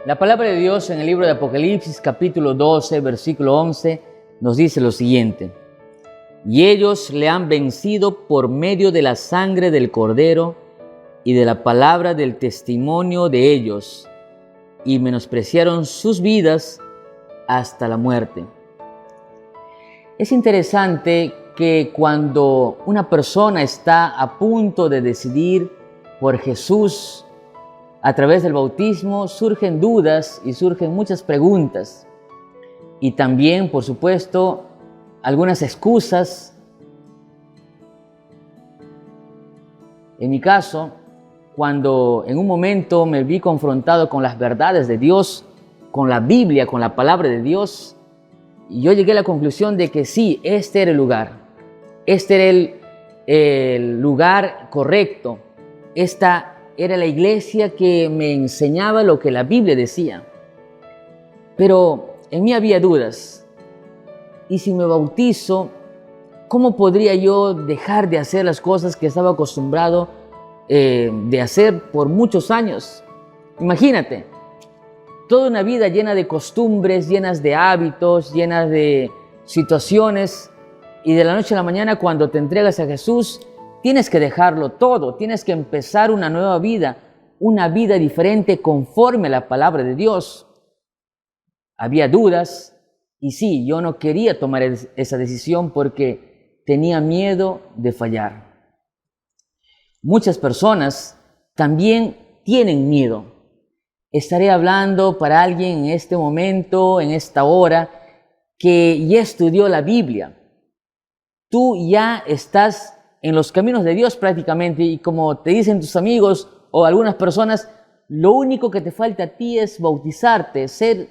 La palabra de Dios en el libro de Apocalipsis, capítulo 12, versículo 11, nos dice lo siguiente: y ellos le han vencido por medio de la sangre del Cordero y de la palabra del testimonio de ellos, y menospreciaron sus vidas hasta la muerte. Es interesante que cuando una persona está a punto de decidir por Jesús a través del bautismo, surgen dudas y surgen muchas preguntas. Y también, por supuesto, algunas excusas. En mi caso, cuando en un momento me vi confrontado con las verdades de Dios, con la Biblia, con la palabra de Dios, yo llegué a la conclusión de que sí, este era el lugar. Este era el lugar correcto. Esta era la iglesia que me enseñaba lo que la Biblia decía. Pero en mí había dudas. Y si me bautizo, ¿cómo podría yo dejar de hacer las cosas que estaba acostumbrado de hacer por muchos años? Imagínate, toda una vida llena de costumbres, llenas de hábitos, llenas de situaciones, y de la noche a la mañana, cuando te entregas a Jesús, tienes que dejarlo todo, tienes que empezar una nueva vida, una vida diferente conforme a la palabra de Dios. Había dudas, y sí, yo no quería tomar esa decisión porque tenía miedo de fallar. Muchas personas también tienen miedo. Estaré hablando para alguien en este momento, en esta hora, que ya estudió la Biblia. Tú ya estás en los caminos de Dios prácticamente, y como te dicen tus amigos o algunas personas, lo único que te falta a ti es bautizarte, ser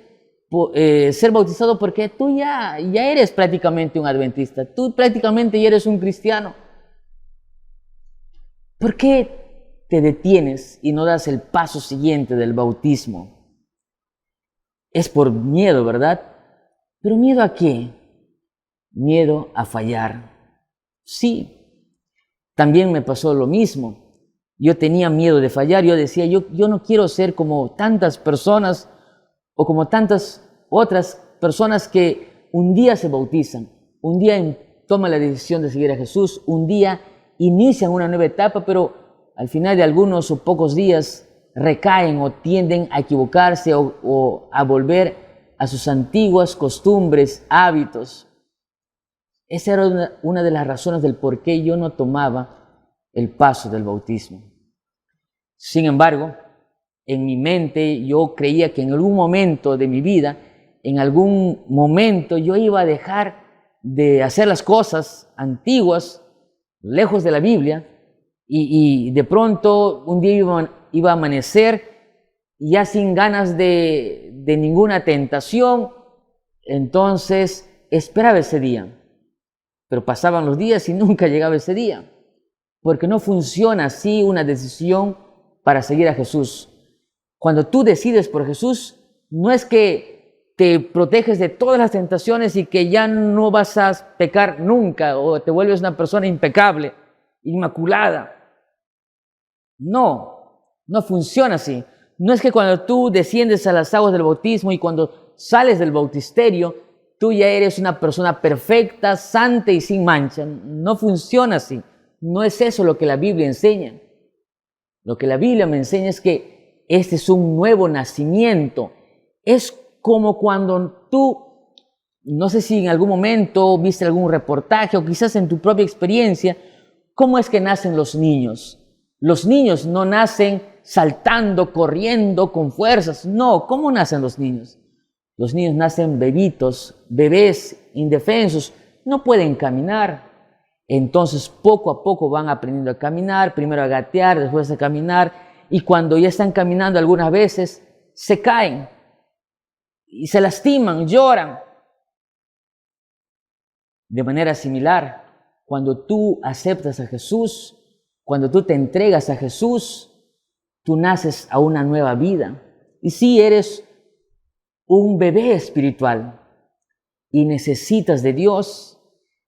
bautizado, porque tú ya eres prácticamente un adventista, tú prácticamente ya eres un cristiano. ¿Por qué te detienes y no das el paso siguiente del bautismo? Es por miedo, ¿verdad? ¿Pero miedo a qué? Miedo a fallar. Sí, también me pasó lo mismo. Yo tenía miedo de fallar. Yo decía, yo no quiero ser como tantas personas o como tantas otras personas que un día se bautizan, un día toman la decisión de seguir a Jesús, un día inician una nueva etapa, pero al final de algunos o pocos días recaen o tienden a equivocarse o a volver a sus antiguas costumbres, hábitos. Esa era una de las razones del por qué yo no tomaba el paso del bautismo. Sin embargo, en mi mente yo creía que en algún momento de mi vida, en algún momento yo iba a dejar de hacer las cosas antiguas, lejos de la Biblia, y de pronto un día iba a amanecer ya sin ganas de ninguna tentación. Entonces esperaba ese día. Pero pasaban los días y nunca llegaba ese día, porque no funciona así una decisión para seguir a Jesús. Cuando tú decides por Jesús, no es que te proteges de todas las tentaciones y que ya no vas a pecar nunca o te vuelves una persona impecable, inmaculada. No funciona así. No es que cuando tú desciendes a las aguas del bautismo y cuando sales del bautisterio, tú ya eres una persona perfecta, santa y sin mancha. No funciona así. No es eso lo que la Biblia enseña. Lo que la Biblia me enseña es que este es un nuevo nacimiento. Es como cuando tú, no sé si en algún momento viste algún reportaje o quizás en tu propia experiencia, ¿cómo es que nacen los niños? Los niños no nacen saltando, corriendo con fuerzas. No, ¿cómo nacen los niños? Los niños nacen bebitos, bebés indefensos, no pueden caminar. Entonces poco a poco van aprendiendo a caminar, primero a gatear, después a caminar, y cuando ya están caminando algunas veces se caen y se lastiman, lloran. De manera similar, cuando tú aceptas a Jesús, cuando tú te entregas a Jesús, tú naces a una nueva vida. Y sí, eres un bebé espiritual y necesitas de Dios,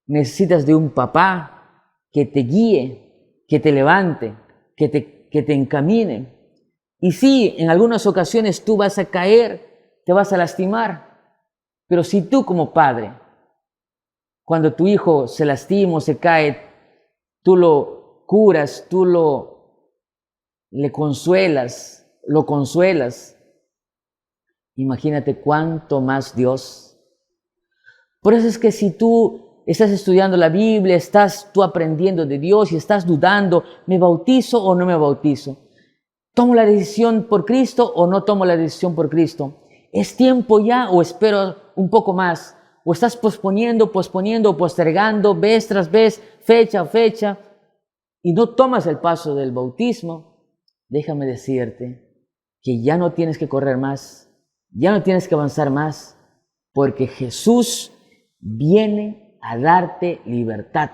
necesitas de un papá que te guíe, que te levante, que te encamine. Y sí, en algunas ocasiones tú vas a caer, te vas a lastimar. Pero si tú como padre, cuando tu hijo se lastima o se cae, tú lo curas, le consuelas, lo consuelas, imagínate cuánto más Dios. Por eso es que si tú estás estudiando la Biblia, estás tú aprendiendo de Dios y estás dudando, ¿me bautizo o no me bautizo? ¿Tomo la decisión por Cristo o no tomo la decisión por Cristo? ¿Es tiempo ya o espero un poco más? ¿O estás posponiendo, postergando, vez tras vez, fecha a fecha, y no tomas el paso del bautismo? Déjame decirte que ya no tienes que correr más, ya no tienes que avanzar más, porque Jesús viene a darte libertad.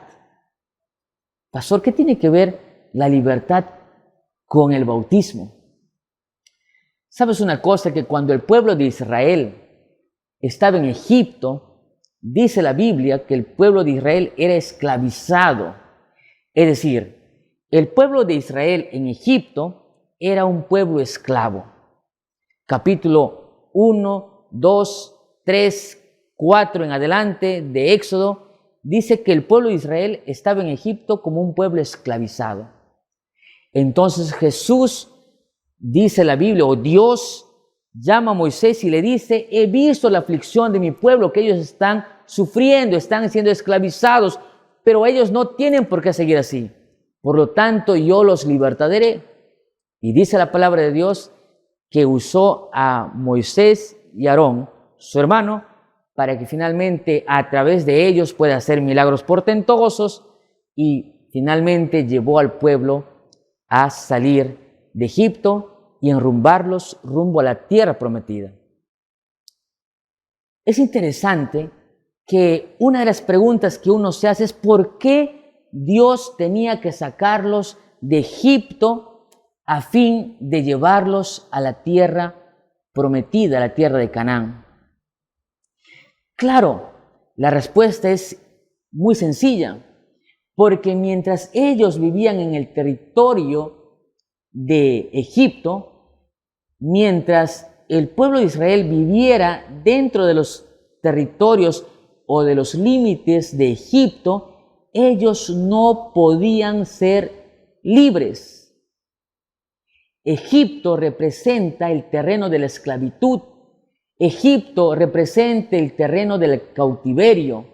Pastor, ¿qué tiene que ver la libertad con el bautismo? ¿Sabes una cosa? Que cuando el pueblo de Israel estaba en Egipto, dice la Biblia que el pueblo de Israel era esclavizado. Es decir, el pueblo de Israel en Egipto era un pueblo esclavo. Capítulo 1, 2, 3, 4 en adelante de Éxodo, dice que el pueblo de Israel estaba en Egipto como un pueblo esclavizado. Entonces Jesús, dice la Biblia, o Dios llama a Moisés y le dice: he visto la aflicción de mi pueblo, que ellos están sufriendo, están siendo esclavizados, pero ellos no tienen por qué seguir así. Por lo tanto, yo los libertaré. Y dice la palabra de Dios que usó a Moisés y Aarón, su hermano, para que finalmente a través de ellos pueda hacer milagros portentosos, y finalmente llevó al pueblo a salir de Egipto y enrumbarlos rumbo a la tierra prometida. Es interesante que una de las preguntas que uno se hace es ¿por qué Dios tenía que sacarlos de Egipto a fin de llevarlos a la tierra prometida, a la tierra de Canaán? Claro, la respuesta es muy sencilla, porque mientras ellos vivían en el territorio de Egipto, mientras el pueblo de Israel viviera dentro de los territorios o de los límites de Egipto, ellos no podían ser libres. Egipto representa el terreno de la esclavitud. Egipto representa el terreno del cautiverio.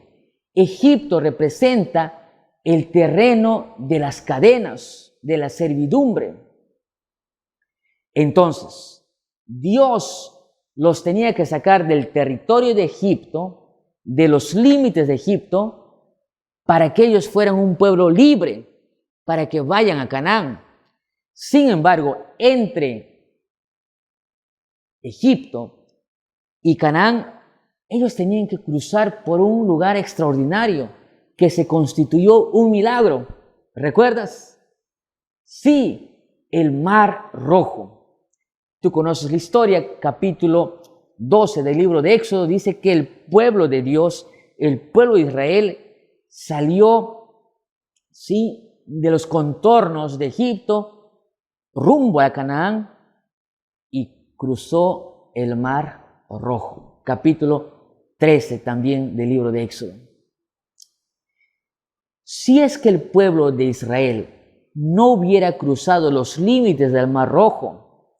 Egipto representa el terreno de las cadenas, de la servidumbre. Entonces, Dios los tenía que sacar del territorio de Egipto, de los límites de Egipto, para que ellos fueran un pueblo libre, para que vayan a Canaán. Sin embargo, entre Egipto y Canaán, ellos tenían que cruzar por un lugar extraordinario que se constituyó un milagro. ¿Recuerdas? Sí, el Mar Rojo. Tú conoces la historia, capítulo 12 del libro de Éxodo, dice que el pueblo de Dios, el pueblo de Israel, salió, sí, de los contornos de Egipto rumbo a Canaán y cruzó el Mar Rojo. Capítulo 13 también del libro de Éxodo. Si es que el pueblo de Israel no hubiera cruzado los límites del Mar Rojo,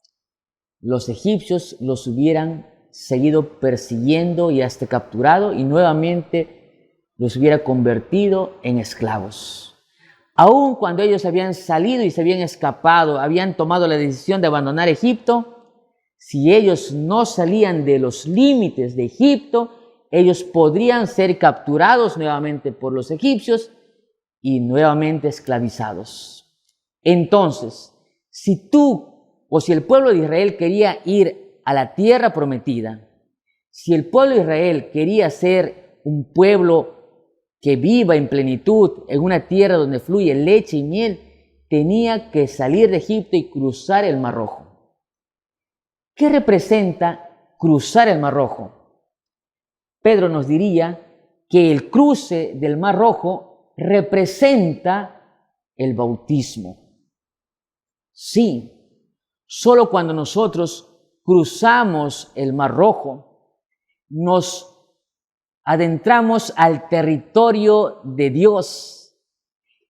los egipcios los hubieran seguido persiguiendo y hasta capturado, y nuevamente los hubiera convertido en esclavos. Aun cuando ellos habían salido y se habían escapado, habían tomado la decisión de abandonar Egipto, si ellos no salían de los límites de Egipto, ellos podrían ser capturados nuevamente por los egipcios y nuevamente esclavizados. Entonces, si tú o si el pueblo de Israel quería ir a la tierra prometida, si el pueblo de Israel quería ser un pueblo que viva en plenitud en una tierra donde fluye leche y miel, tenía que salir de Egipto y cruzar el Mar Rojo. ¿Qué representa cruzar el Mar Rojo? Pedro nos diría que el cruce del Mar Rojo representa el bautismo. Sí, Solo cuando nosotros cruzamos el Mar Rojo, nos adentramos al territorio de Dios.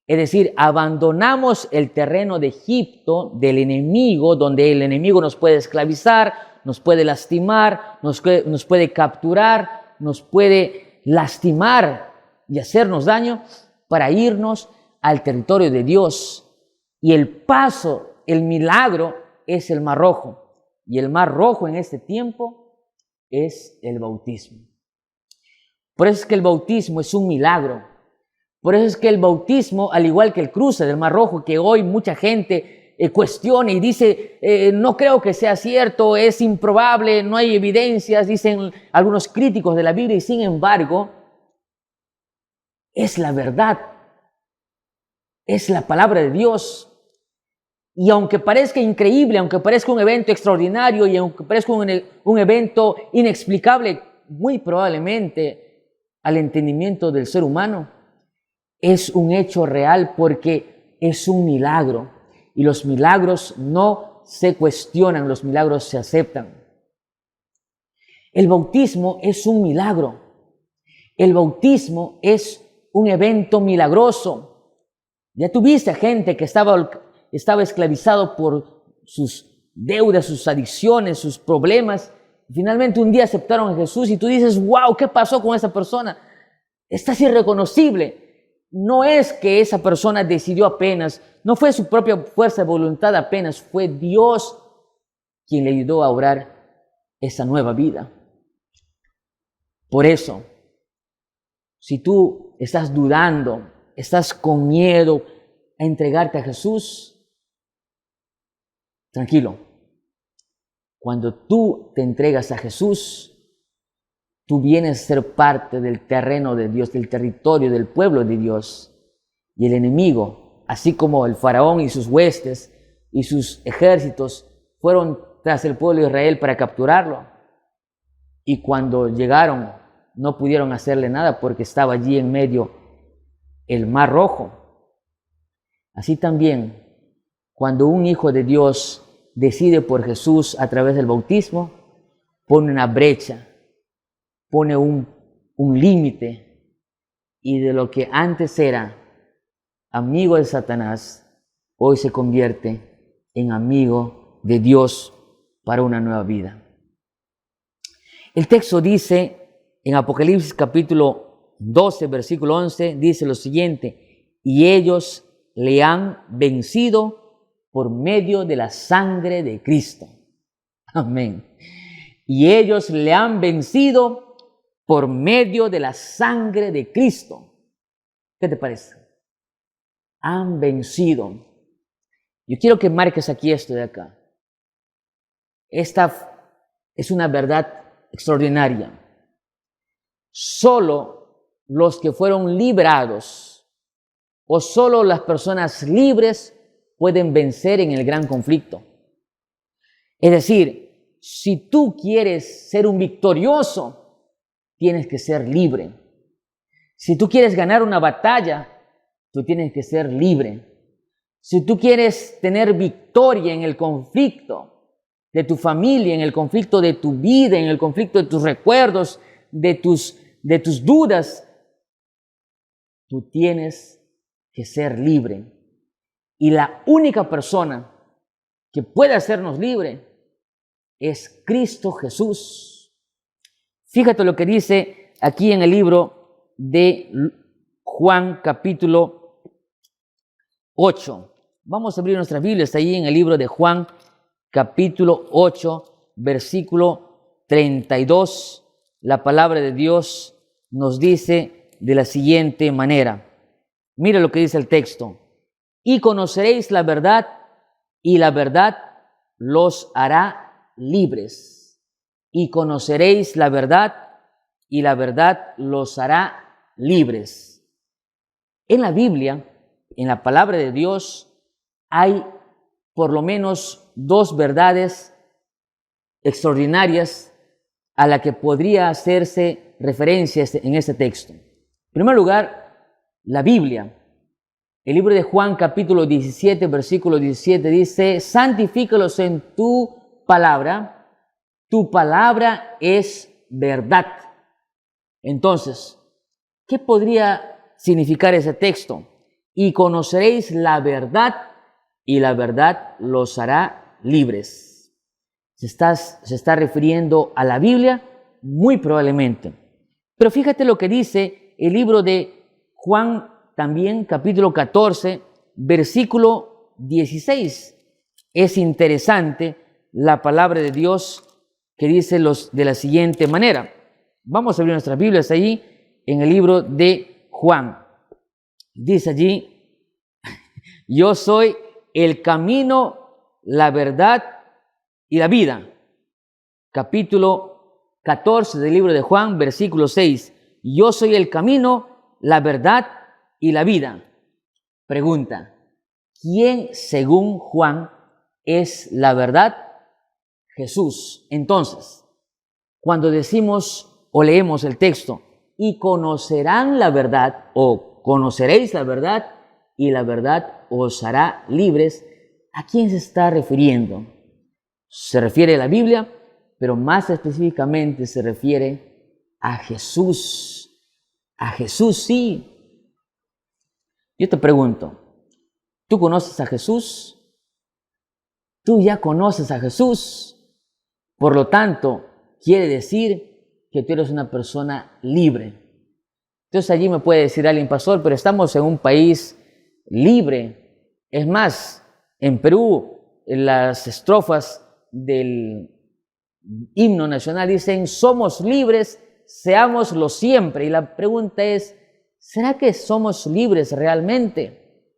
Es decir, abandonamos el terreno de Egipto, del enemigo, donde el enemigo nos puede esclavizar, nos puede lastimar, nos puede capturar, nos puede lastimar y hacernos daño, para irnos al territorio de Dios. Y el paso, el milagro, es el Mar Rojo. Y el Mar Rojo en este tiempo es el bautismo. Por eso es que el bautismo es un milagro. Por eso es que el bautismo, al igual que el cruce del Mar Rojo, que hoy mucha gente cuestiona y dice, no creo que sea cierto, es improbable, no hay evidencias, dicen algunos críticos de la Biblia, y sin embargo, es la verdad, es la palabra de Dios. Y aunque parezca increíble, aunque parezca un evento extraordinario y aunque parezca un evento inexplicable, muy probablemente al entendimiento del ser humano, es un hecho real porque es un milagro. Y los milagros no se cuestionan, los milagros se aceptan. El bautismo es un milagro. El bautismo es un evento milagroso. Ya tuviste gente que estaba esclavizado por sus deudas, sus adicciones, sus problemas. Finalmente un día aceptaron a Jesús y tú dices, wow, ¿qué pasó con esa persona? Estás irreconocible. No es que esa persona decidió apenas, no fue su propia fuerza de voluntad apenas, fue Dios quien le ayudó a obrar esa nueva vida. Por eso, si tú estás dudando, estás con miedo a entregarte a Jesús, tranquilo. Cuando tú te entregas a Jesús, tú vienes a ser parte del terreno de Dios, del territorio del pueblo de Dios. Y el enemigo, así como el faraón y sus huestes y sus ejércitos fueron tras el pueblo de Israel para capturarlo. Y cuando llegaron, no pudieron hacerle nada porque estaba allí en medio el Mar Rojo. Así también, cuando un hijo de Dios decide por Jesús a través del bautismo, pone una brecha, pone un límite, y de lo que antes era amigo de Satanás, hoy se convierte en amigo de Dios para una nueva vida. El texto dice en Apocalipsis capítulo 12, versículo 11, dice lo siguiente: y ellos le han vencido por medio de la sangre de Cristo. Amén. Y ellos le han vencido por medio de la sangre de Cristo. ¿Qué te parece? Han vencido. Yo quiero que marques aquí esto de acá. Esta es una verdad extraordinaria. Solo los que fueron librados o solo las personas libres pueden vencer en el gran conflicto. Es decir, si tú quieres ser un victorioso, tienes que ser libre. Si tú quieres ganar una batalla, tú tienes que ser libre. Si tú quieres tener victoria en el conflicto de tu familia, en el conflicto de tu vida, en el conflicto de tus recuerdos, de tus dudas, tú tienes que ser libre. Y la única persona que puede hacernos libre es Cristo Jesús. Fíjate lo que dice aquí en el libro de Juan capítulo 8. Vamos a abrir nuestras Biblias ahí en el libro de Juan capítulo 8, versículo 32. La palabra de Dios nos dice de la siguiente manera. Mira lo que dice el texto. Y conoceréis la verdad, y la verdad los hará libres. Y conoceréis la verdad, y la verdad los hará libres. En la Biblia, en la palabra de Dios, hay por lo menos dos verdades extraordinarias a la que podría hacerse referencia en este texto. En primer lugar, la Biblia El libro de Juan, capítulo 17, versículo 17 dice: santifícalos en tu palabra es verdad. Entonces, ¿qué podría significar ese texto? Y conoceréis la verdad, y la verdad los hará libres. ¿Se está refiriendo a la Biblia? Muy probablemente. Pero fíjate lo que dice el libro de Juan, también capítulo 14, versículo 16. Es interesante la palabra de Dios que dice de la siguiente manera. Vamos a abrir nuestras Biblias allí en el libro de Juan. Dice allí: yo soy el camino, la verdad y la vida. Capítulo 14 del libro de Juan, versículo 6. Yo soy el camino, la verdad y la vida. Pregunta: ¿quién, según Juan, es la verdad? Jesús. Entonces, cuando decimos o leemos el texto, y conocerán la verdad, o conoceréis la verdad, y la verdad os hará libres, ¿a quién se está refiriendo? Se refiere a la Biblia, pero más específicamente se refiere a Jesús. A Jesús, sí. Yo te pregunto, ¿tú conoces a Jesús? Tú ya conoces a Jesús. Por lo tanto, quiere decir que tú eres una persona libre. Entonces allí me puede decir alguien: pastor, pero estamos en un país libre. Es más, en Perú, en las estrofas del himno nacional dicen: somos libres, seámoslo siempre. Y la pregunta es: ¿será que somos libres realmente?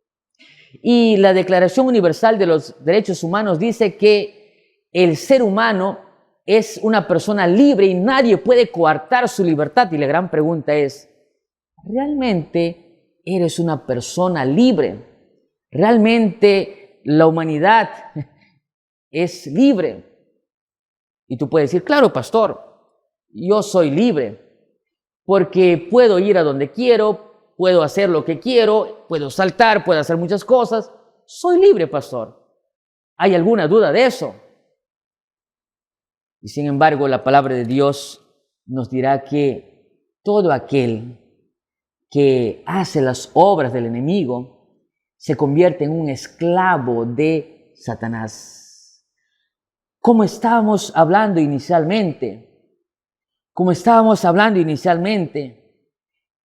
Y la Declaración Universal de los Derechos Humanos dice que el ser humano es una persona libre y nadie puede coartar su libertad. Y la gran pregunta es: ¿realmente eres una persona libre? ¿Realmente la humanidad es libre? Y tú puedes decir: claro, pastor, yo soy libre porque puedo ir a donde quiero, puedo hacer lo que quiero, puedo saltar, puedo hacer muchas cosas. Soy libre, pastor. ¿Hay alguna duda de eso? Y sin embargo, la palabra de Dios nos dirá que todo aquel que hace las obras del enemigo se convierte en un esclavo de Satanás. Como estábamos hablando inicialmente,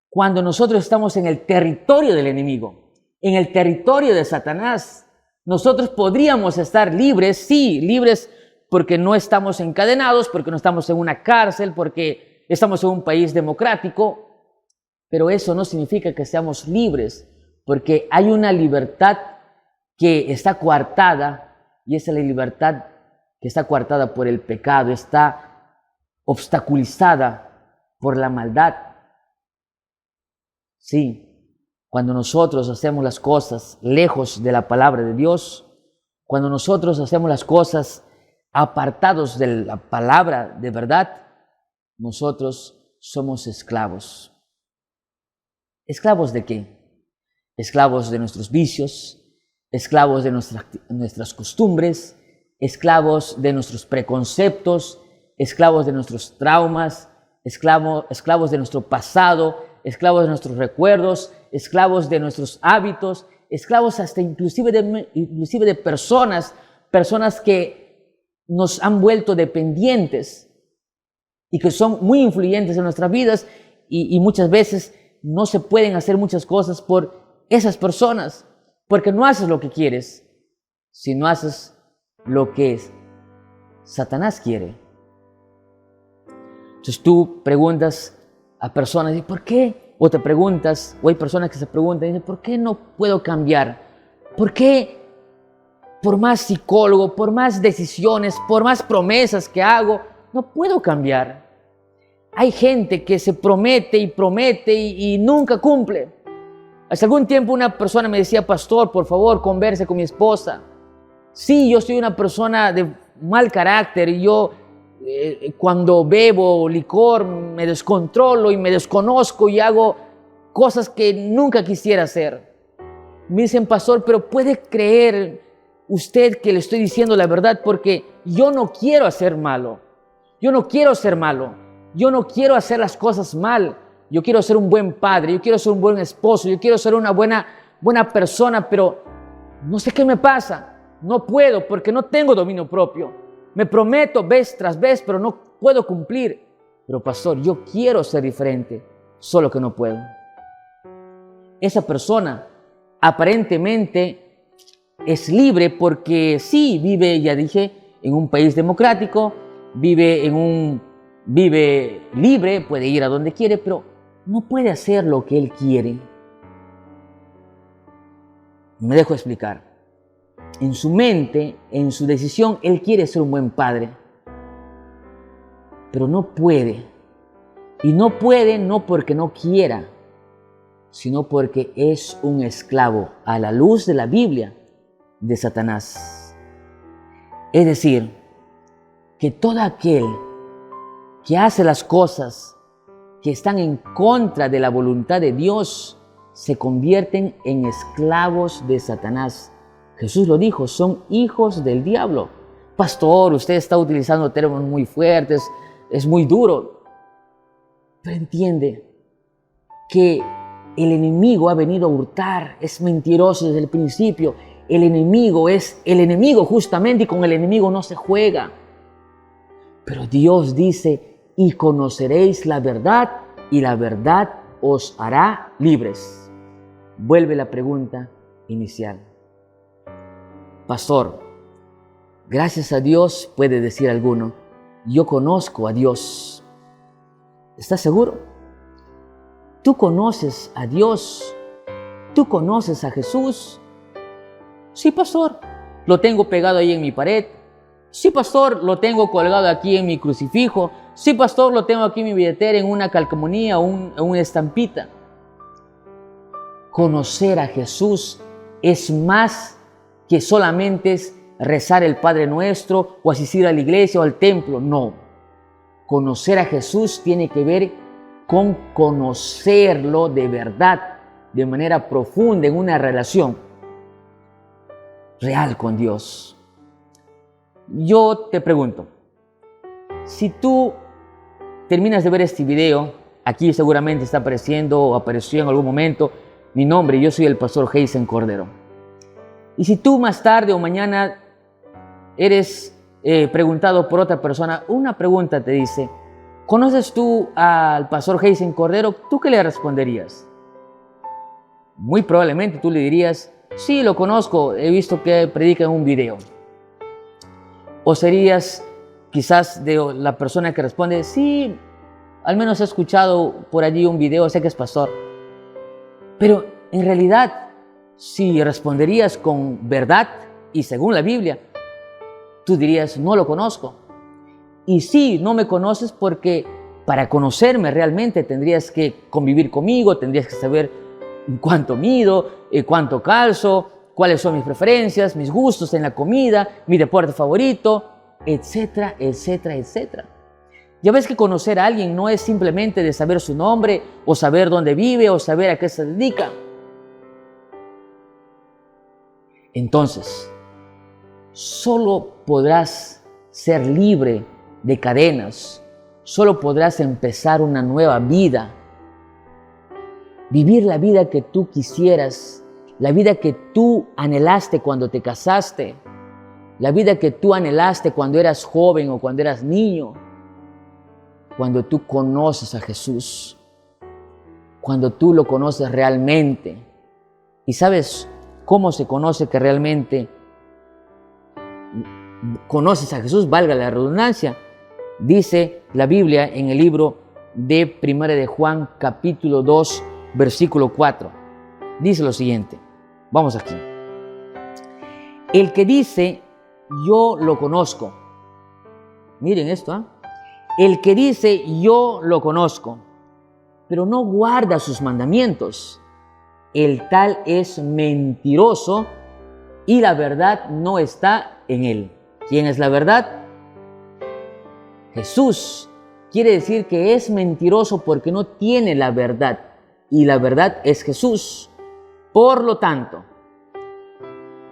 cuando nosotros estamos en el territorio del enemigo, en el territorio de Satanás, nosotros podríamos estar libres, sí, libres porque no estamos encadenados, porque no estamos en una cárcel, porque estamos en un país democrático, pero eso no significa que seamos libres, porque hay una libertad que está coartada, y esa es la libertad que está coartada por el pecado, está obstaculizada por la maldad. Sí, cuando nosotros hacemos las cosas lejos de la palabra de Dios, cuando nosotros hacemos las cosas apartados de la palabra de verdad, nosotros somos esclavos. ¿Esclavos de qué? Esclavos de nuestros vicios, esclavos de nuestras costumbres, esclavos de nuestros preconceptos, esclavos de nuestros traumas, esclavos de nuestro pasado, esclavos de nuestros recuerdos, esclavos de nuestros hábitos, esclavos hasta inclusive de personas que nos han vuelto dependientes y que son muy influyentes en nuestras vidas, y muchas veces no se pueden hacer muchas cosas por esas personas, porque no haces lo que quieres, sino haces lo que Satanás quiere. Entonces tú preguntas a personas: ¿y por qué? O te preguntas, o hay personas que se preguntan y dicen: ¿por qué no puedo cambiar? ¿Por qué? Por más psicólogo, por más decisiones, por más promesas que hago, no puedo cambiar. Hay gente que se promete y nunca cumple. Hace algún tiempo una persona me decía: pastor, por favor, converse con mi esposa. Sí, yo soy una persona de mal carácter y yo cuando bebo licor me descontrolo y me desconozco y hago cosas que nunca quisiera hacer. Me dicen, pastor, pero ¿puede creer usted que le estoy diciendo la verdad? Porque yo no quiero hacer malo. Yo no quiero ser malo. Yo no quiero hacer las cosas mal. Yo quiero ser un buen padre. Yo quiero ser un buen esposo. Yo quiero ser una buena persona, pero no sé qué me pasa. No puedo porque no tengo dominio propio. Me prometo vez tras vez, pero no puedo cumplir. Pero pastor, yo quiero ser diferente, solo que no puedo. Esa persona aparentemente es libre porque sí vive, ya dije, en un país democrático, vive libre, puede ir a donde quiere, pero no puede hacer lo que él quiere. Me dejo explicar. En su mente, en su decisión, él quiere ser un buen padre, pero no puede. Y no puede no porque no quiera, sino porque es un esclavo a la luz de la Biblia de Satanás. Es decir, que todo aquel que hace las cosas que están en contra de la voluntad de Dios se convierten en esclavos de Satanás. Jesús lo dijo, son hijos del diablo. Pastor, usted está utilizando términos muy fuertes, es muy duro. Pero entiende que el enemigo ha venido a hurtar, es mentiroso desde el principio. El enemigo es el enemigo justamente y con el enemigo no se juega. Pero Dios dice, y conoceréis la verdad y la verdad os hará libres. Vuelve la pregunta inicial. Pastor, gracias a Dios, puede decir alguno, yo conozco a Dios. ¿Estás seguro? ¿Tú conoces a Dios? ¿Tú conoces a Jesús? Sí, pastor, lo tengo pegado ahí en mi pared. Sí, pastor, lo tengo colgado aquí en mi crucifijo. Sí, pastor, lo tengo aquí en mi billetera, en una calcomanía o una estampita. Conocer a Jesús es más que solamente es rezar el Padre Nuestro o asistir a la iglesia o al templo. No. Conocer a Jesús tiene que ver con conocerlo de verdad, de manera profunda, en una relación real con Dios. Yo te pregunto, si tú terminas de ver este video, aquí seguramente está apareciendo o apareció en algún momento mi nombre, yo soy el pastor Jason Cordero. Y si tú más tarde o mañana eres preguntado por otra persona, una pregunta te dice, ¿conoces tú al pastor Jason Cordero? ¿Tú qué le responderías? Muy probablemente tú le dirías, sí, lo conozco, he visto que predica en un video. O serías quizás de la persona que responde, sí, al menos he escuchado por allí un video, sé que es pastor. Pero en realidad, si responderías con verdad y según la Biblia, tú dirías, no lo conozco. Y sí, no me conoces porque para conocerme realmente tendrías que convivir conmigo, tendrías que saber cuánto mido, cuánto calzo, cuáles son mis preferencias, mis gustos en la comida, mi deporte favorito, etcétera, etcétera, etcétera. Ya ves que conocer a alguien no es simplemente de saber su nombre o saber dónde vive o saber a qué se dedica. Entonces, solo podrás ser libre de cadenas, solo podrás empezar una nueva vida, vivir la vida que tú quisieras, la vida que tú anhelaste cuando te casaste, la vida que tú anhelaste cuando eras joven o cuando eras niño, cuando tú conoces a Jesús, cuando tú lo conoces realmente. ¿Y sabes cómo se conoce que realmente conoces a Jesús? Valga la redundancia. Dice la Biblia en el libro de 1 de Juan, capítulo 2, versículo 4. Dice lo siguiente. Vamos aquí. El que dice, yo lo conozco. Miren esto, ¿eh? El que dice, yo lo conozco, pero no guarda sus mandamientos, el tal es mentiroso y la verdad no está en él. ¿Quién es la verdad? Jesús. Quiere decir que es mentiroso porque no tiene la verdad y la verdad es Jesús. Por lo tanto,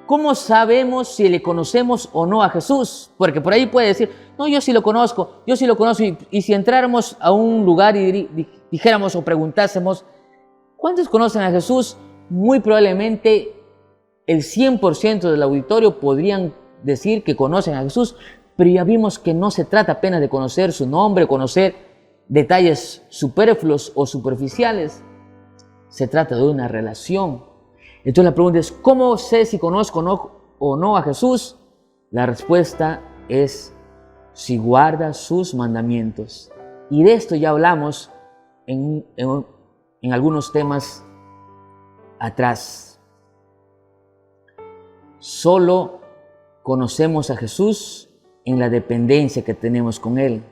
¿cómo sabemos si le conocemos o no a Jesús? Porque por ahí puede decir, no, yo sí lo conozco. Y si entráramos a un lugar y dijéramos o preguntásemos, ¿cuántos conocen a Jesús? Muy probablemente el 100% del auditorio podrían decir que conocen a Jesús, pero ya vimos que no se trata apenas de conocer su nombre, conocer detalles superfluos o superficiales. Se trata de una relación. Entonces la pregunta es, ¿cómo sé si conozco o no a Jesús? La respuesta es si guarda sus mandamientos. Y de esto ya hablamos en algunos temas atrás. Solo conocemos a Jesús en la dependencia que tenemos con Él.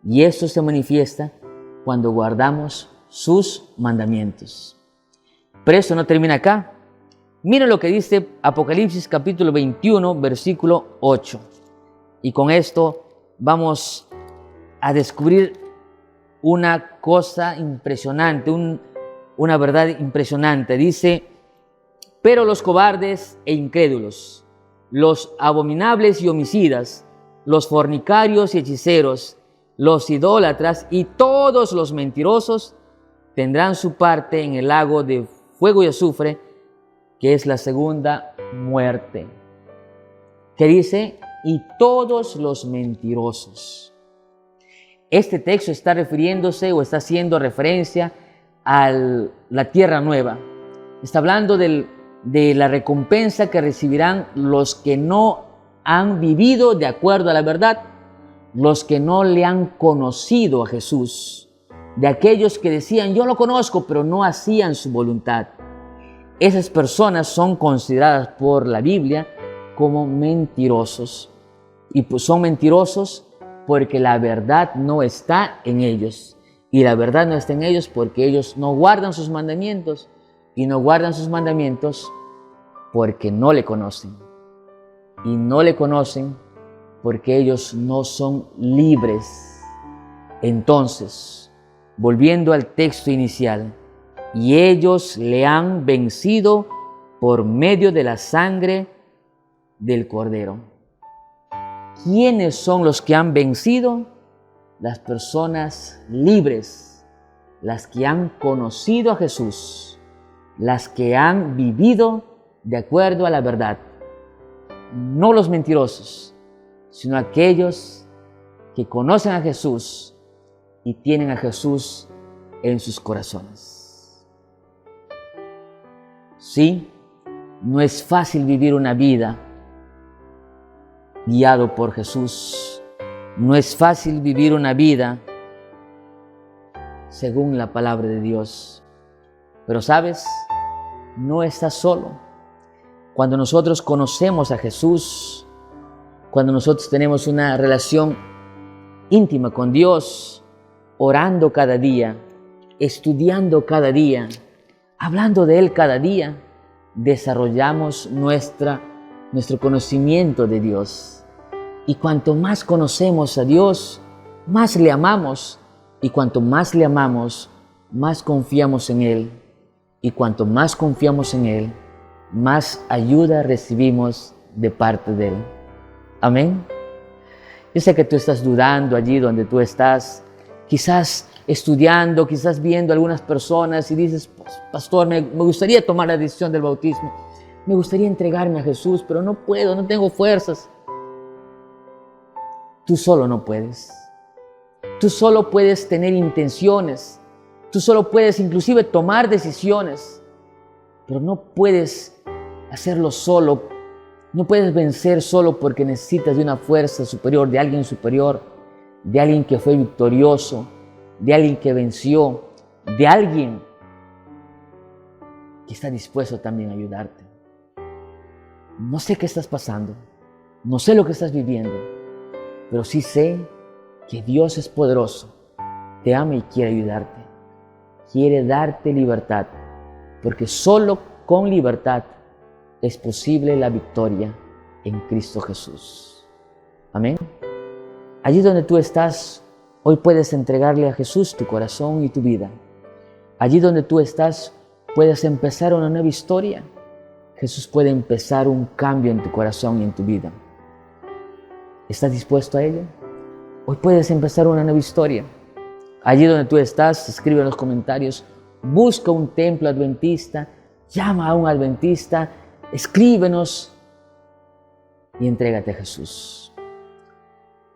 Y esto se manifiesta cuando guardamos sus mandamientos. Pero esto no termina acá. Miren lo que dice Apocalipsis capítulo 21, versículo 8. Y con esto vamos a descubrir una cosa impresionante, una verdad impresionante. Dice, pero los cobardes e incrédulos, los abominables y homicidas, los fornicarios y hechiceros, los idólatras y todos los mentirosos tendrán su parte en el lago de fuego y azufre, que es la segunda muerte. Que dice, y todos los mentirosos. Este texto está refiriéndose o está haciendo referencia a la tierra nueva. Está hablando de la recompensa que recibirán los que no han vivido de acuerdo a la verdad, los que no le han conocido a Jesús, de aquellos que decían, yo lo conozco, pero no hacían su voluntad. Esas personas son consideradas por la Biblia como mentirosos. Y pues son mentirosos porque la verdad no está en ellos. Y la verdad no está en ellos porque ellos no guardan sus mandamientos. Y no guardan sus mandamientos porque no le conocen. Y no le conocen porque ellos no son libres. Entonces, volviendo al texto inicial, y ellos le han vencido por medio de la sangre del Cordero. ¿Quiénes son los que han vencido? Las personas libres, las que han conocido a Jesús, las que han vivido de acuerdo a la verdad. No los mentirosos, sino aquellos que conocen a Jesús y tienen a Jesús en sus corazones. Sí, no es fácil vivir una vida guiado por Jesús. No es fácil vivir una vida según la palabra de Dios. Pero ¿sabes? No estás solo. Cuando nosotros conocemos a Jesús, cuando nosotros tenemos una relación íntima con Dios, orando cada día, estudiando cada día, hablando de Él cada día, desarrollamos nuestro conocimiento de Dios. Y cuanto más conocemos a Dios, más le amamos. Y cuanto más le amamos, más confiamos en Él. Y cuanto más confiamos en Él, más ayuda recibimos de parte de Él. Amén. Yo sé que tú estás dudando allí donde tú estás, quizás estudiando, quizás viendo a algunas personas y dices, pastor, me gustaría tomar la decisión del bautismo, me gustaría entregarme a Jesús, pero no puedo, no tengo fuerzas. Tú solo no puedes. Tú solo puedes tener intenciones, tú solo puedes inclusive tomar decisiones, pero no puedes hacerlo solo, no puedes vencer solo porque necesitas de una fuerza superior, de alguien que fue victorioso, de alguien que venció, de alguien que está dispuesto también a ayudarte. No sé qué estás pasando, no sé lo que estás viviendo, pero sí sé que Dios es poderoso, te ama y quiere ayudarte, quiere darte libertad, porque solo con libertad es posible la victoria en Cristo Jesús. Amén. Allí donde tú estás, hoy puedes entregarle a Jesús tu corazón y tu vida. Allí donde tú estás, puedes empezar una nueva historia. Jesús puede empezar un cambio en tu corazón y en tu vida. ¿Estás dispuesto a ello? Hoy puedes empezar una nueva historia. Allí donde tú estás, escribe en los comentarios, busca un templo adventista, llama a un adventista, escríbenos y entrégate a Jesús.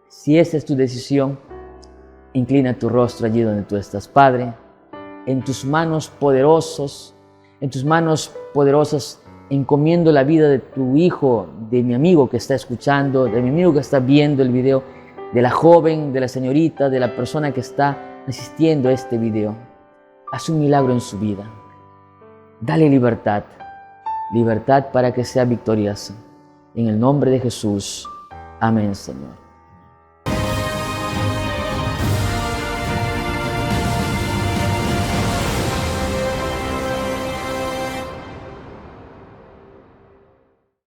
Si esta es tu decisión, inclina tu rostro allí donde tú estás. Padre, en tus manos poderosas encomiendo la vida de tu hijo, de mi amigo que está escuchando, de mi amigo que está viendo el video, de la joven, de la señorita, de la persona que está asistiendo a este video. Haz un milagro en su vida. Dale libertad, libertad para que sea victoriosa. En el nombre de Jesús. Amén, Señor.